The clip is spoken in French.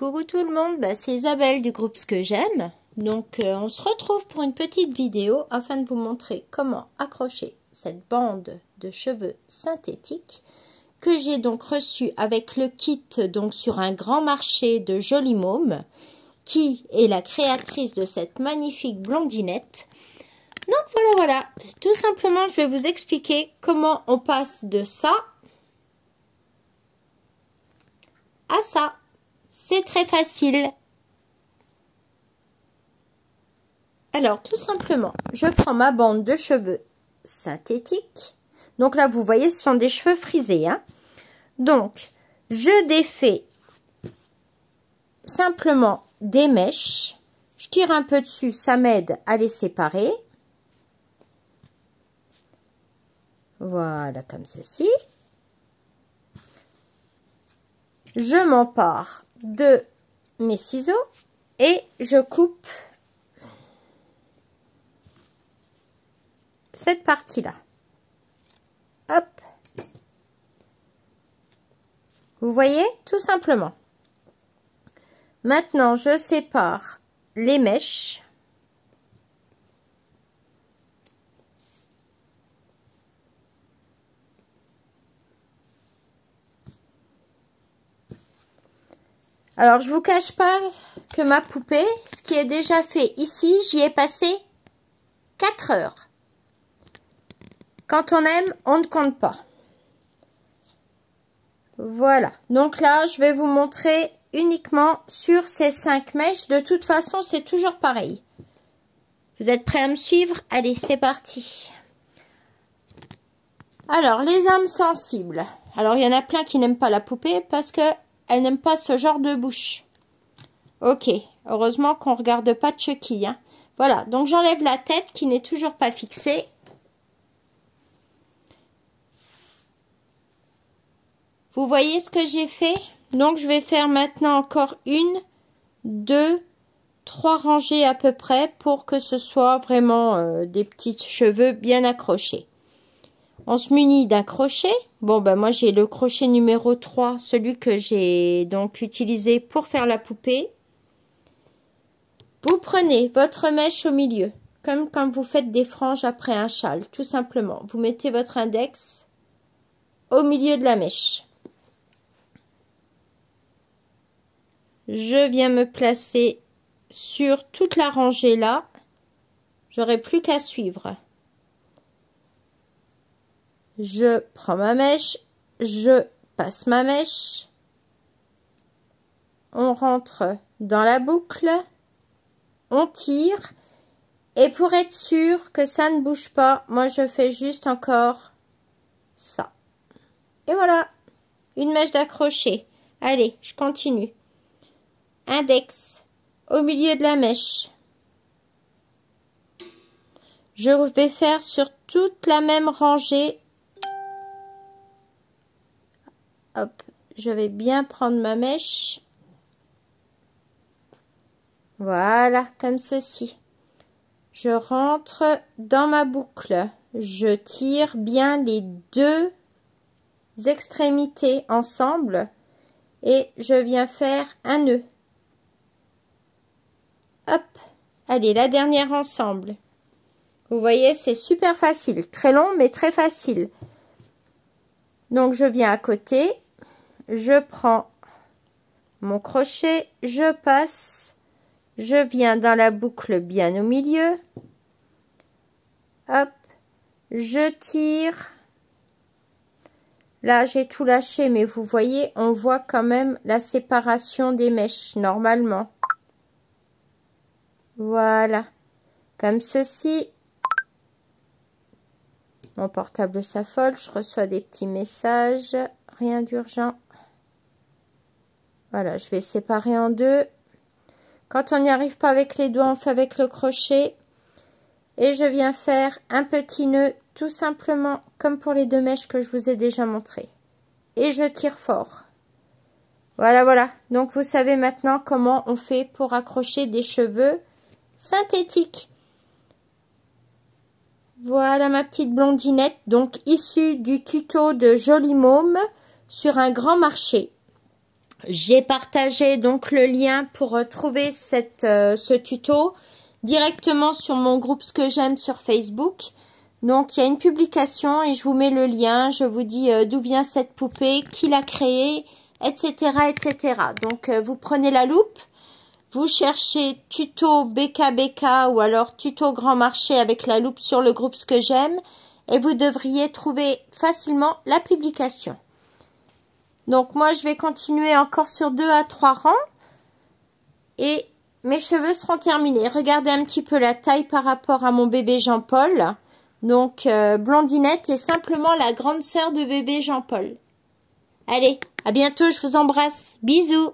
Coucou tout le monde, c'est Isabelle du groupe Ce que j'aime. Donc on se retrouve pour une petite vidéo afin de vous montrer comment accrocher cette bande de cheveux synthétique que j'ai donc reçue avec le kit donc sur un grand marché de Jolie Môme, qui est la créatrice de cette magnifique blondinette. Donc voilà, tout simplement je vais vous expliquer comment on passe de ça à ça. C'est très facile. Alors, tout simplement, je prends ma bande de cheveux synthétique. Donc là, vous voyez, ce sont des cheveux frisés. Donc, je défais simplement des mèches. Je tire un peu dessus, ça m'aide à les séparer. Voilà, comme ceci. Je m'empare de mes ciseaux et je coupe cette partie-là. Hop. Vous voyez, tout simplement. Maintenant, je sépare les mèches. Alors, je vous cache pas que ma poupée, ce qui est déjà fait ici, j'y ai passé 4 heures. Quand on aime, on ne compte pas. Voilà. Donc là, je vais vous montrer uniquement sur ces 5 mèches. De toute façon, c'est toujours pareil. Vous êtes prêts à me suivre? Allez, c'est parti. Alors, les âmes sensibles. Alors, il y en a plein qui n'aiment pas la poupée parce que elle n'aime pas ce genre de bouche. Ok, heureusement qu'on ne regarde pas Chucky. Voilà, donc j'enlève la tête qui n'est toujours pas fixée. Vous voyez ce que j'ai fait? Donc je vais faire maintenant encore 1, 2, 3 rangées à peu près pour que ce soit vraiment des petits cheveux bien accrochés. On se munit d'un crochet. Bon, moi j'ai le crochet numéro 3, celui que j'ai donc utilisé pour faire la poupée. Vous prenez votre mèche au milieu, comme quand vous faites des franges après un châle, tout simplement. Vous mettez votre index au milieu de la mèche. Je viens me placer sur toute la rangée là. J'aurai plus qu'à suivre. Je prends ma mèche, je passe ma mèche, on rentre dans la boucle, on tire, et pour être sûr que ça ne bouge pas, moi je fais juste encore ça. Et voilà, une mèche d'accroché. Allez, je continue. Index au milieu de la mèche. Je vais faire sur toute la même rangée. Hop, je vais bien prendre ma mèche. Voilà, comme ceci. Je rentre dans ma boucle. Je tire bien les deux extrémités ensemble et je viens faire un nœud. Hop, allez, la dernière ensemble. Vous voyez, c'est super facile. Très long, mais très facile. Donc, je viens à côté. Je prends mon crochet, je passe, je viens dans la boucle bien au milieu, hop, je tire, là j'ai tout lâché mais vous voyez, on voit quand même la séparation des mèches normalement, voilà, comme ceci. Mon portable s'affole, je reçois des petits messages, rien d'urgent. Voilà, je vais séparer en deux. Quand on n'y arrive pas avec les doigts, on fait avec le crochet. Et je viens faire un petit nœud, tout simplement, comme pour les 2 mèches que je vous ai déjà montré. Et je tire fort. Voilà. Donc, vous savez maintenant comment on fait pour accrocher des cheveux synthétiques. Voilà ma petite blondinette, donc issue du tuto de Jolie Môme sur un grand marché. J'ai partagé donc le lien pour trouver ce tuto directement sur mon groupe Ce que j'aime sur Facebook. Donc, il y a une publication et je vous mets le lien. Je vous dis d'où vient cette poupée, qui l'a créée, etc., etc. Donc, vous prenez la loupe, vous cherchez tuto BKBK ou alors tuto Grand Marché avec la loupe sur le groupe Ce que j'aime et vous devriez trouver facilement la publication. Donc, moi, je vais continuer encore sur 2 à 3 rangs et mes cheveux seront terminés. Regardez un petit peu la taille par rapport à mon bébé Jean-Paul. Donc, Blondinette est simplement la grande sœur de bébé Jean-Paul. Allez, à bientôt, je vous embrasse. Bisous.